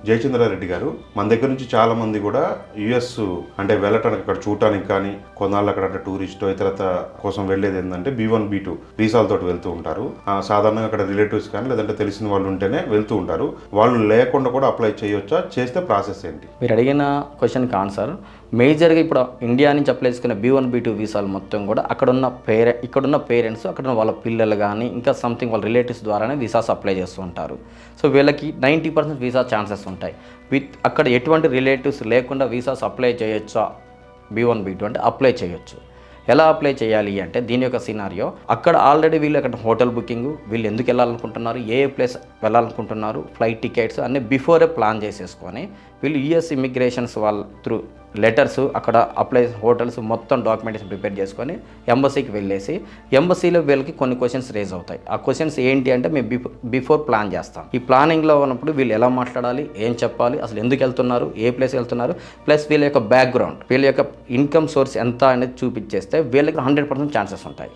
జయచంద్రారెడ్డి గారు, మన దగ్గర నుంచి చాలా మంది కూడా యుఎస్ అంటే వెళ్ళటానికి అక్కడ చూడటానికి కానీ కొన్నాళ్ళు అక్కడ టూరిస్ట్ ఇతరత కోసం వెళ్ళేది ఏంటంటే B1 B2 వీసాలతో వెళ్తూ ఉంటారు. సాధారణంగా అక్కడ రిలేటివ్స్ కానీ లేదంటే తెలిసిన వాళ్ళు ఉంటేనే వెళ్తూ ఉంటారు. వాళ్ళు లేకుండా కూడా అప్లై చేయొచ్చా? చేస్తే ప్రాసెస్ ఏంటి? మీరు అడిగిన క్వశ్చన్కి ఆన్సర్ మేజర్గా ఇప్పుడు ఇండియా నుంచి అప్లై చేసుకునే B1 B2 వీసాలు మొత్తం కూడా ఇక్కడున్న పేరెంట్స్ అక్కడ వాళ్ళ పిల్లలు కానీ ఇంకా సంథింగ్ వాళ్ళ రిలేటివ్స్ ద్వారానే వీసాస్ అప్లై చేస్తూ ఉంటారు. సో వీళ్ళకి 90% వీసా ఛాన్సెస్ ఉంటాయి. అక్కడ ఎటువంటి రిలేటివ్స్ లేకుండా వీసాస్ అప్లై చేయొచ్చా B1 B2 అంటే అప్లై చేయొచ్చు. ఎలా అప్లై చేయాలి అంటే దీని యొక్క సినారియో అక్కడ ఆల్రెడీ వీళ్ళు అక్కడ హోటల్ బుకింగ్, వీళ్ళు ఎందుకు వెళ్ళాలనుకుంటున్నారు, ఏ ప్లేస్ వెళ్ళాలనుకుంటున్నారు, ఫ్లైట్ టికెట్స్ అన్నీ బిఫోరే ప్లాన్ చేసేసుకొని వీళ్ళు US ఇమిగ్రేషన్స్ వాళ్ళ త్రూ లెటర్స్ అక్కడ అప్లై హోటల్స్ మొత్తం డాక్యుమెంటేషన్ ప్రిపేర్ చేసుకొని ఎంబసీకి వెళ్ళేసి ఎంబసీలో వీళ్ళకి కొన్ని క్వశ్చన్స్ రేజ్ అవుతాయి. ఆ క్వశ్చన్స్ ఏంటి అంటే మేము బిఫోర్ ప్లాన్ చేస్తాం. ఈ ప్లానింగ్లో ఉన్నప్పుడు వీళ్ళు ఎలా మాట్లాడాలి, ఏం చెప్పాలి, అసలు ఎందుకు వెళ్తున్నారు, ఏ ప్లేస్ వెళ్తున్నారు, ప్లస్ వీళ్ళ యొక్క బ్యాక్గ్రౌండ్, వీళ్ళ యొక్క ఇన్కమ్ సోర్స్ ఎంత అనేది చూపించేస్తే వీళ్ళకి 100% ఛాన్సెస్ ఉంటాయి.